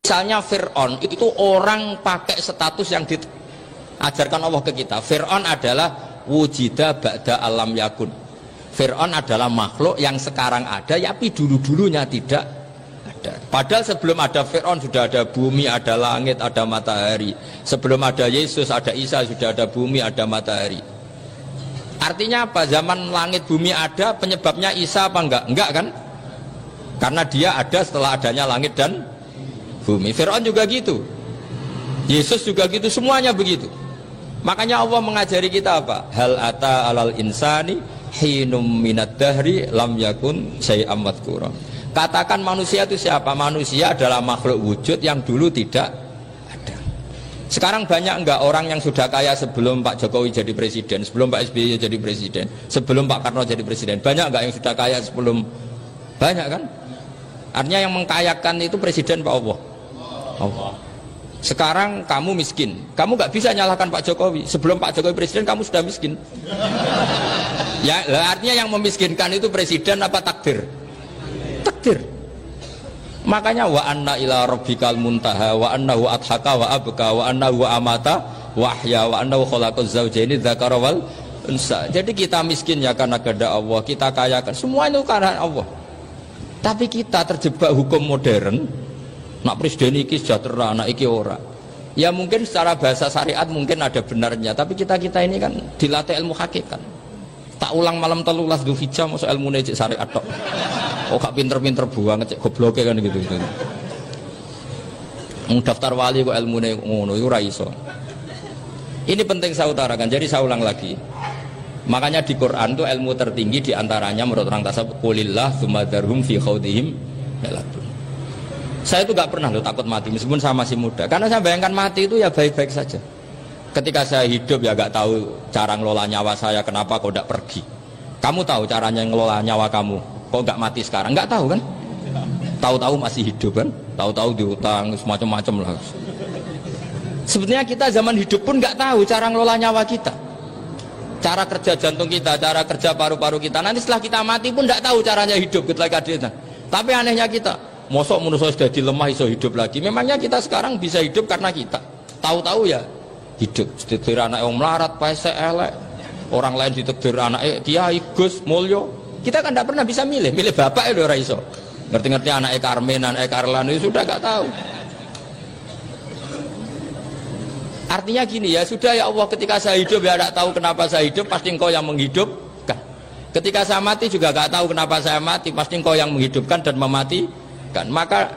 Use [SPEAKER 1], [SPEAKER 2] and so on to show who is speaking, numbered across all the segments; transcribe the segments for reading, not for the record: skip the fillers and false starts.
[SPEAKER 1] Misalnya Fir'aun itu orang pakai status yang diajarkan Allah ke kita. Fir'aun adalah wujida ba'da alam yakun. Fir'aun adalah makhluk yang sekarang ada, tapi dulu-dulunya tidak ada. Padahal sebelum ada Fir'aun sudah ada bumi, ada langit, ada matahari. Sebelum ada Yesus, ada Isa, sudah ada bumi, ada matahari. Artinya apa? Zaman langit bumi ada, penyebabnya Isa apa enggak? Enggak kan? Karena dia ada setelah adanya langit dan bumi. Fir'aun juga gitu, Yesus juga gitu, semuanya begitu. Makanya Allah mengajari kita apa? Hal ata alal insani hinum minad dahri lam yakun syai'am madhkura. Katakan manusia itu siapa? Manusia adalah makhluk wujud yang dulu tidak ada. Sekarang banyak enggak orang yang sudah kaya sebelum Pak Jokowi jadi presiden, sebelum Pak SBY jadi presiden, sebelum Pak Karno jadi presiden? Banyak enggak yang sudah kaya sebelum? Banyak kan? Artinya yang mengkayakan itu presiden Pak Allah. Allah. Sekarang kamu miskin, kamu nggak bisa nyalahkan Pak Jokowi. Sebelum Pak Jokowi presiden kamu sudah miskin. Ya, artinya yang memiskinkan itu presiden apa takdir? Takdir. Makanya wa anna ila rabbikal muntaha wa annahu adhaka wa abka wa annahu amata wa ahya wa annahu khalaqaz zawjaini dzakara wal unsa. Jadi kita miskin ya karena kehendak Allah, kita kaya kan semua itu karena Allah. Tapi kita terjebak hukum modern. Nak presiden iki sejahtera, nak iki ora. Ya mungkin secara bahasa syariat mungkin ada benarnya, tapi kita ini kan dilatih ilmu hakikat. Tak ulang malam 13 Dzulhijjah masuk ilmu cek syariat tok. Oh gak pinter-pinter buang cek gobloke kan gitu. Daftar wali kok ilmune ngono iku ora iso. Ini penting saya utarakan. Jadi saya ulang lagi. Makanya di Quran itu ilmu tertinggi diantaranya menurut orang tasawuf qulillah tsumma dzarhum fi khaudihim yalabun. Saya itu gak pernah loh takut mati meskipun saya masih muda, karena saya bayangkan mati itu ya baik-baik saja. Ketika saya hidup ya gak tahu cara ngelola nyawa saya, kenapa kok gak pergi. Kamu tahu caranya ngelola nyawa kamu, kok gak mati sekarang? Gak tahu kan? Tahu-tahu masih hidup kan? Tahu-tahu diutang semacam-macam lah. Sebetulnya kita zaman hidup pun gak tahu cara ngelola nyawa kita, cara kerja jantung kita, cara kerja paru-paru kita. Nanti setelah kita mati pun gak tahu caranya hidup ketika kita. Tapi anehnya kita, mosok manusia sudah dilemah iso hidup lagi. Memangnya kita sekarang bisa hidup karena kita tahu-tahu ya hidup. Ditekdir anak yang melarat, paese elek, orang lain ditekdir anak Kiai Gus Mulyo. Kita kan tidak pernah bisa milih bapak itu ora iso. Ngerti-ngerti anak Karmen, anak Karlan itu sudah gak tahu. Artinya gini ya, sudah ya Allah, ketika saya hidup ya tidak tahu kenapa saya hidup, pasti Engkau yang menghidupkan. Ketika saya mati juga gak tahu kenapa saya mati, pasti Engkau yang menghidupkan dan mematikan. Maka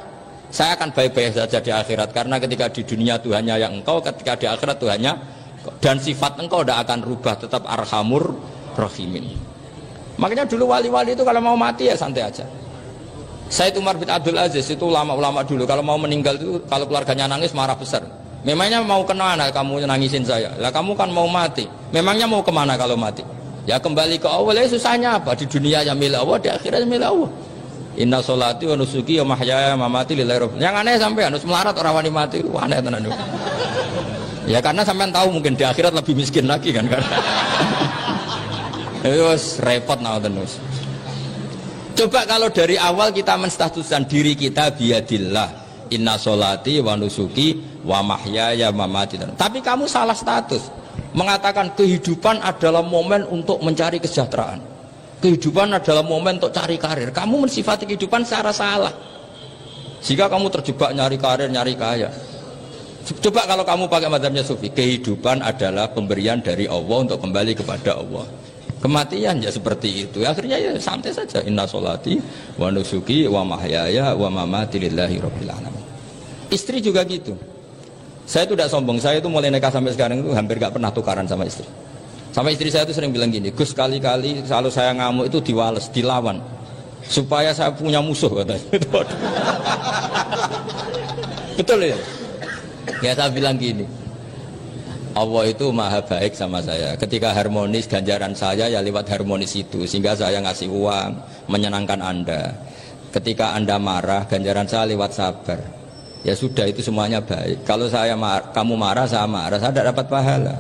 [SPEAKER 1] saya akan baik-baik saja di akhirat, karena ketika di dunia Tuhannya yang Engkau, ketika di akhirat Tuhannya, dan sifat Engkau tidak akan rubah, tetap arhamur rahimin. Makanya dulu wali-wali itu kalau mau mati ya santai aja. Said Umar bin Abdul Aziz itu ulama-ulama dulu kalau mau meninggal itu, kalau keluarganya nangis marah besar. Memangnya mau kemana kamu nangisin saya? Lah kamu kan mau mati. Memangnya mau kemana kalau mati? Ya kembali ke Allah. Ya susahnya apa? Di dunia ya milik Allah, di akhirat milik Allah. Inna sholati wa nusuki wa mahyaya wa mamati lillahi rabbil. Yang aneh sampai harus melarat orang wani mati. Wah, aneh tenan. Ya karena sampean tahu mungkin di akhirat lebih miskin lagi kan. Terus repot terus. Coba kalau dari awal kita menstatuskan diri kita biadillah. Inna sholati wa nusuki wa mahyaya wa mamati. Tapi kamu salah status. Mengatakan kehidupan adalah momen untuk mencari kesejahteraan. Kehidupan adalah momen untuk cari karir. Kamu mensifati kehidupan secara salah. Jika kamu terjebak nyari karir, nyari kaya. Coba kalau kamu pakai mazhabnya Sufi, kehidupan adalah pemberian dari Allah untuk kembali kepada Allah. Kematian ya seperti itu. Akhirnya ya santai saja. Inna sholati wa nusuki wa mahyaya wa mamati lillahi rabbil alamin. Istri juga gitu. Saya itu tidak sombong. Saya itu mulai nikah sampai sekarang itu hampir gak pernah tukaran sama istri. Sampai istri saya itu sering bilang gini, Gus kali-kali kalau saya ngamuk itu diwales, dilawan, supaya saya punya musuh katanya. Betul ya? Ya saya bilang gini, Allah itu maha baik sama saya. Ketika harmonis, ganjaran saya ya lewat harmonis itu, sehingga saya ngasih uang menyenangkan Anda. Ketika Anda marah, ganjaran saya lewat sabar. Ya sudah, itu semuanya baik. Kalau kamu marah, saya tidak dapat pahala.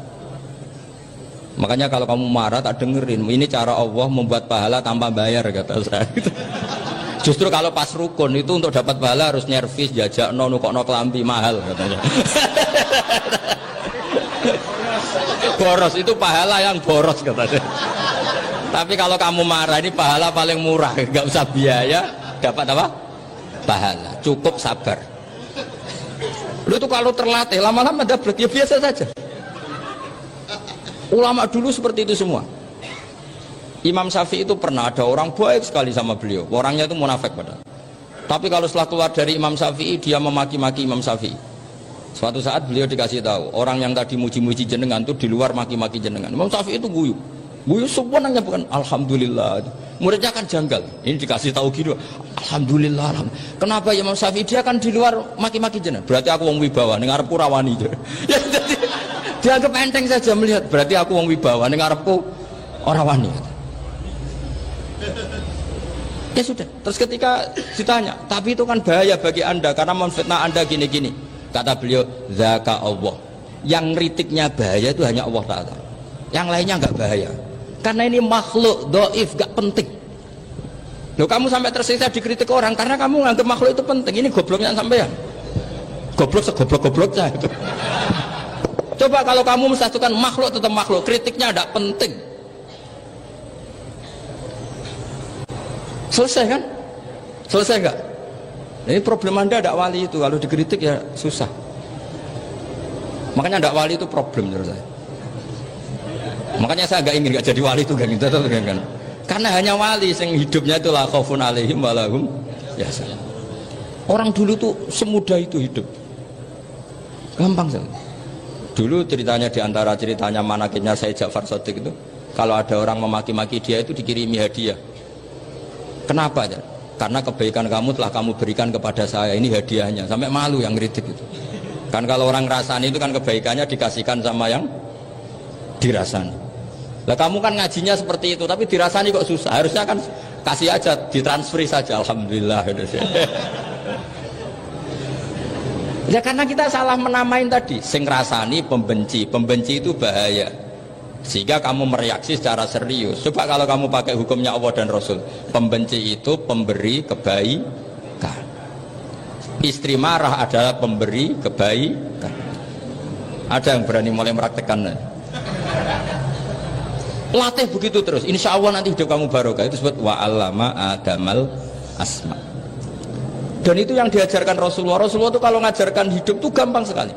[SPEAKER 1] Makanya kalau kamu marah tak dengerin. Ini cara Allah membuat pahala tanpa bayar, kata saya. Justru kalau pas rukun itu untuk dapat pahala harus nyervis, jajak nukokno kelambi mahal katanya. Boros itu pahala yang boros katanya. Tapi kalau kamu marah ini pahala paling murah, nggak usah biaya, dapat apa? Pahala, cukup sabar. Lu tuh kalau terlatih lama-lama dapat ya biasa saja. Ulama dulu seperti itu semua. Imam Syafi'i itu pernah ada orang baik sekali sama beliau, orangnya itu munafik padahal. Tapi kalau setelah keluar dari Imam Syafi'i dia memaki-maki Imam Syafi'i. Suatu saat beliau dikasih tahu orang yang tadi muji-muji jenengan itu di luar maki-maki jenengan. Imam Syafi'i itu guyu semuanya bukan alhamdulillah. Muridnya kan janggal. Ini dikasih tahu gitu, alhamdulillah. Kenapa Imam Syafi'i dia kan di luar maki-maki jenengan? Berarti aku wong wibawa, ning ngarepku rawani. Ya jadi dianggap enteng saja melihat. Berarti aku wong wibawa, ning ngarepku ora wani. Ya sudah. Terus ketika ditanya, tapi itu kan bahaya bagi anda karena memfitnah anda gini-gini. Kata beliau, zaka Allah. Yang kritiknya bahaya itu hanya Allah Ta'ala. Yang lainnya nggak bahaya. Karena ini makhluk doif, gak penting. Loh kamu sampai tersiksa dikritik orang karena kamu nganggap makhluk itu penting. Ini gobloknya sampean. Goblok segoblok-gobloknya itu. Coba kalau kamu mensatukan makhluk tetap makhluk, kritiknya tidak penting. Selesai kan? Selesai enggak? Ini problem anda tidak wali itu, kalau dikritik ya susah. Makanya tidak wali itu problem menurut saya. Makanya saya agak ingin nggak jadi wali itu kan, karena hanya wali yang hidupnya itu la khaufun alaihim wa lahum yahzanun. Orang dulu tuh semudah itu hidup, gampang sekali. Dulu ceritanya diantara ceritanya manakibnya Sayyid Ja'far Shadiq itu, kalau ada orang memaki-maki dia itu dikirimi hadiah. Kenapa ya? Karena kebaikan kamu telah kamu berikan kepada saya, ini hadiahnya. Sampai malu yang kritik itu. Kan kalau orang rasani itu kan kebaikannya dikasihkan sama yang dirasani. Lah kamu kan ngajinya seperti itu, tapi dirasani kok susah. Harusnya kan kasih aja, ditransferi saja. Alhamdulillah. Ya karena kita salah menamain tadi. Sing rasani pembenci, pembenci itu bahaya. Sehingga kamu mereaksi secara serius. Coba kalau kamu pakai hukumnya Allah dan Rasul, pembenci itu pemberi kebaikan. Istri marah adalah pemberi kebaikan. Ada yang berani mulai meraktekan? Latih begitu terus, insya Allah nanti hidup kamu barokah. Itu disebut wa'allama adamal asma. Dan itu yang diajarkan Rasulullah. Rasulullah itu kalau ngajarkan hidup itu gampang sekali.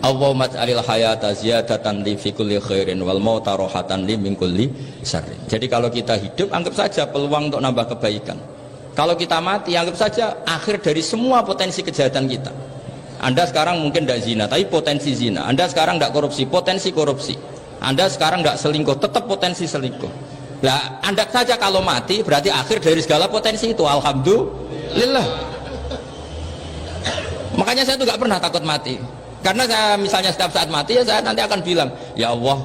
[SPEAKER 1] Allahumma ja'alil hayata ziyadatan li fi kulli khairin wal mauta rohatan li min kulli syarrin. Jadi kalau kita hidup anggap saja peluang untuk nambah kebaikan. Kalau kita mati anggap saja akhir dari semua potensi kejahatan kita. Anda sekarang mungkin tidak zina tapi potensi zina. Anda sekarang tidak korupsi, potensi korupsi. Anda sekarang tidak selingkuh, tetap potensi selingkuh. Nah, Anda saja kalau mati berarti akhir dari segala potensi itu. Alhamdulillah. Makanya saya tuh nggak pernah takut mati. Karena saya misalnya setiap saat mati ya saya nanti akan bilang, ya Allah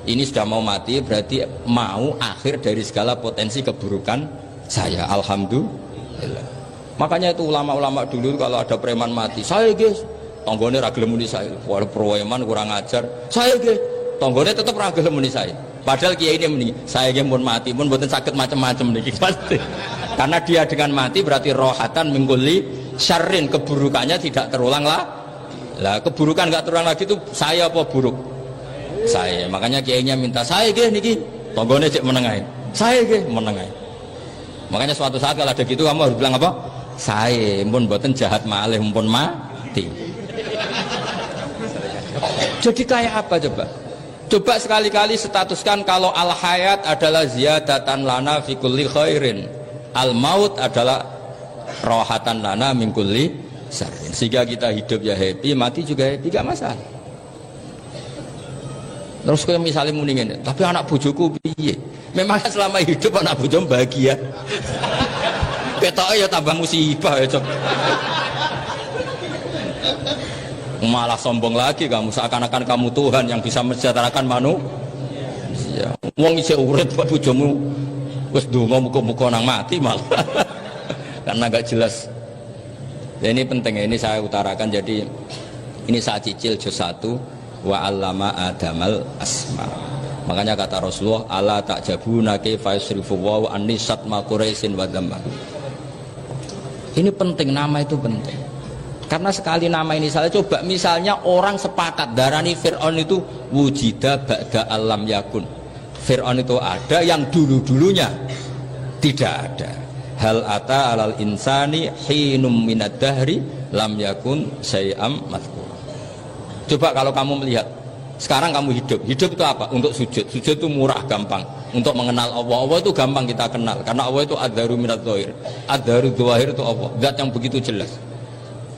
[SPEAKER 1] ini sudah mau mati berarti mau akhir dari segala potensi keburukan saya. Alhamdulillah. Makanya itu ulama-ulama dulu kalau ada preman mati, saya guys, tonggone ra gelem muni saya. Wah preman kurang ajar. Saya guys, tonggone tetap ra gelem muni saya. Padahal kiai ini muni, saya guys pun mati pun mboten sakit macam-macam niki pasti. Karena dia dengan mati berarti rohatan mengguli syarrin, keburukannya tidak terulang lah. Lah keburukan nggak terulang lagi itu saya apa buruk? Saya. Makanya kiainya minta saya gih niki tonggone cek menengahin. Saya gih menengahin. Makanya suatu saat kalau ada gitu kamu harus bilang apa? Saya pun buatan jahat malih pun mati. Jadi kayak apa coba? Coba sekali-kali statuskan kalau al hayat adalah ziyadatan lana fi kulli khairin. Al maut adalah rohatan lana min kulli syarrin. Sehingga kita hidup ya happy, mati juga happy, gak masalah. Terus kayak misalnya mendingin, tapi anak bojoku piye? Memang selama hidup anak bojomu bahagia. Ketoknya ya tambah musibah ya, malah sombong lagi kamu, seakan-akan kamu Tuhan yang bisa mensejahterakan manusia. Wong isih urip buat bojomu wis ndonga muga-muga nang mati malah. Karena gak jelas. Ya, ini penting, ini saya utarakan. Jadi ini saya cicil juz 1 wa allama adamal asma. Makanya kata Rasulullah, ala ta'jabuna kaifa yusrifu wa anisat ma quraisin wa dhamma. Ini penting, nama itu penting. Karena sekali nama ini salah, coba misalnya orang sepakat darani Fir'aun itu wujida ba'da alam yakun. Fir'aun itu ada yang dulu-dulunya tidak ada. Hal ata alal insani hinum minad dahri lam yakun syai'am madhkur. Coba kalau kamu melihat sekarang kamu hidup itu apa? Untuk sujud. Sujud itu murah, gampang. Untuk mengenal Allah. Allah itu gampang kita kenal karena Allah itu adharu minad dhahir. Adharu dhahir itu Allah, zat yang begitu jelas.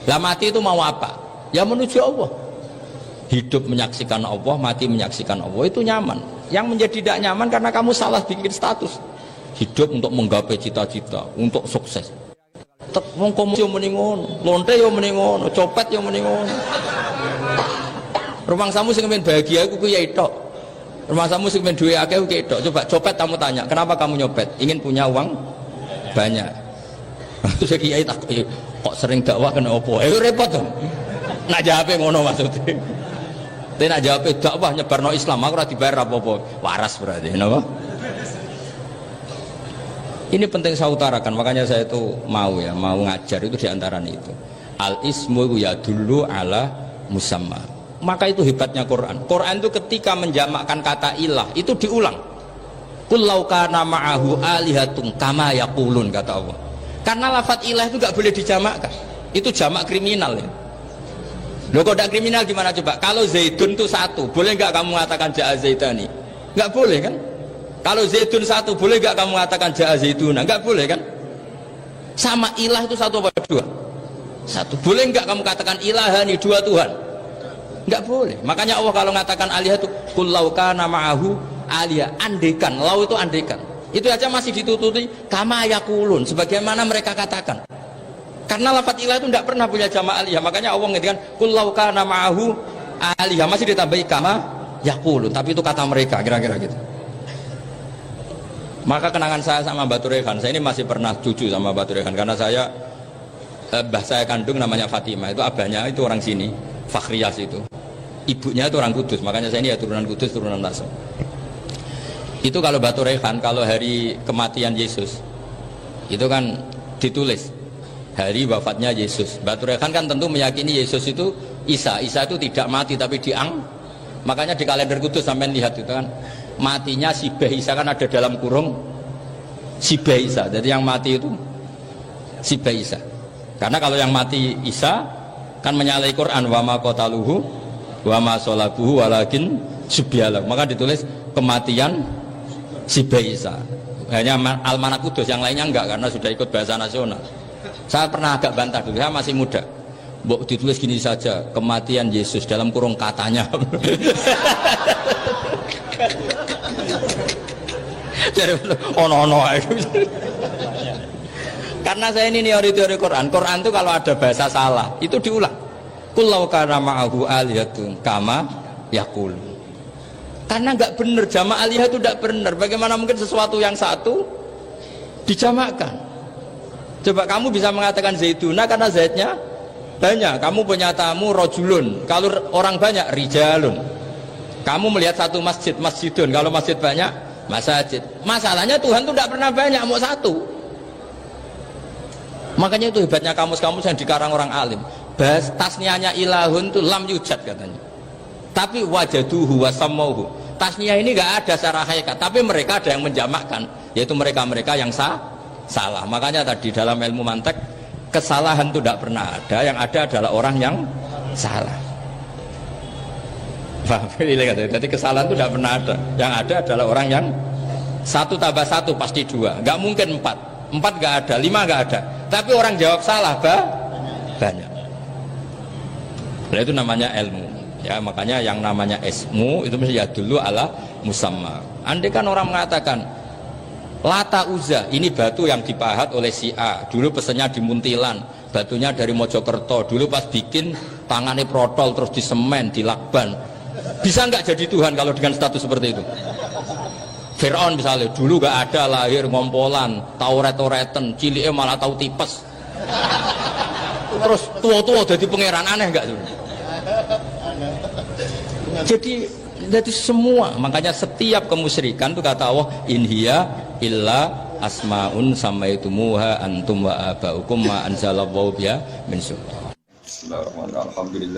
[SPEAKER 1] Lah mati itu mau apa? Ya menuju Allah. Hidup menyaksikan Allah, mati menyaksikan Allah, itu nyaman. Yang menjadi tidak nyaman karena kamu salah bikin status. Hidup untuk menggapai cita-cita, untuk sukses. Wong komunis yo muni ngono, lonte yo muni ngono, copet yo muni ngono. Rumangsamu sing men bahagia iku kuwi tok. Rumangsamu sing men duwe akeh kuwi tok. Coba copet kamu tanya, kenapa kamu nyopet? Ingin punya uang banyak. Terus kiai tak kok sering dakwah kena opo? Repot dong. Nak jawabe ngono maksudnya. Tapi nak jawabe dakwah nyebarno Islam aku ora dibayar apa-apa. Waras berarti, napa? Ini penting saya utarakan, makanya saya itu mau ngajar itu diantara itu. Al ismu ya dulu ala musamma. Maka itu hebatnya Quran. Quran itu ketika menjamakkan kata ilah itu diulang. Qul law kana ma'ahu alihatun kama yaqulun, kata Allah. Karena lafadz ilah itu nggak boleh dijamakkan. Itu jamak kriminal ya. Loh kok tidak kriminal gimana coba? Kalau Zaidun itu satu, boleh nggak kamu mengatakan ja'a Zaidani? Nggak boleh kan? Kalau Zaidun satu, boleh nggak kamu mengatakan ja'a Zaiduna? Nggak boleh kan? Sama ilah itu satu apa dua? Satu. Boleh nggak kamu katakan ilahani, dua Tuhan? Nggak boleh. Makanya Allah kalau mengatakan alihah itu qul law kana ma'ahu alihah, andekan. Lau itu andekan. Itu aja masih ditututi kama yakulun, sebagaimana mereka katakan. Karena lafadz ilah itu tidak pernah punya jama' alihah. Makanya Allah mengatakan qul law kana ma'ahu alihah, masih ditambahi kama yakulun, tapi itu kata mereka, kira-kira gitu. Maka kenangan saya sama Mbak Turehan, saya ini masih pernah cucu sama Mbak Turehan karena saya mbah saya kandung namanya Fatimah, itu abahnya itu orang sini, Fakhriyas itu. Ibunya itu orang Kudus, makanya saya ini ya turunan Kudus, turunan Nasr. Itu kalau Batu Rehan, kalau hari kematian Yesus itu kan ditulis hari wafatnya Yesus. Batu Rehan kan tentu meyakini Yesus itu Isa itu tidak mati tapi makanya di kalender Kudus sampai lihat itu kan matinya Sibeh Isa kan ada dalam kurung Sibeh Isa, jadi yang mati itu Sibeh Isa. Karena kalau yang mati Isa kan menyalahi Quran, wa ma qataluhu wa ma salabuhu walakin subyalah, maka ditulis kematian Sibeh Isa. Hanya Almanak Kudus, yang lainnya enggak karena sudah ikut bahasa nasional. Saya pernah agak bantah dulu, saya masih muda. Mbok ditulis gini saja, kematian Yesus dalam kurung katanya. Jadi ono karena saya ini teori Quran itu kalau ada bahasa salah itu diulang. Qul law kana ma'ahu alihatun kama yaqul. Karena nggak benar, jama' alihah itu tidak benar. Bagaimana mungkin sesuatu yang satu dijamakkan? Coba kamu bisa mengatakan Zaiduna karena Zaidnya banyak. Kamu punya tamu rojulun, kalau orang banyak rijalun. Kamu melihat satu masjid, masjidun. Kalau masjid banyak, masjid. Masalahnya Tuhan itu tidak pernah banyak, mau satu. Makanya itu hebatnya kamus-kamus yang dikarang orang alim. Bahas tasniahnya ilahun itu lam yujad katanya. Tapi wajaduhu wasamauhu. Tasniah ini nggak ada secara hakikat, tapi mereka ada yang menjamakkan, yaitu mereka-mereka yang salah. Makanya tadi dalam ilmu mantek kesalahan itu tidak pernah ada, yang ada adalah orang yang salah. Jadi kesalahan itu tidak pernah ada, yang ada adalah orang yang satu tambah satu pasti dua, nggak mungkin empat nggak ada, lima nggak ada, tapi orang jawab salah banyak. Nah, itu namanya ilmu. Ya, makanya yang namanya ismu itu mesti ya dulu ala musamma. Andai kan orang mengatakan Lata Uzza, ini batu yang dipahat oleh si A, dulu pesennya di Muntilan, batunya dari Mojokerto, dulu pas bikin tangannya protol terus di semen, di lakban. Bisa nggak jadi Tuhan kalau dengan status seperti itu? Fir'aun misalnya, dulu nggak ada, lahir ngompolan, tahu ret-retan, ciliknya malah tahu tipes, terus tua-tua jadi pangeran, aneh nggak tuh? Jadi Jadi semua, makanya setiap kemusyrikan itu kata Allah, in hiya illa asmaun samaitumuha antum wa abaukum ma anzalallahu biha min sultan.
[SPEAKER 2] Bismillahirrahmanirrahim. Alhamdulillah.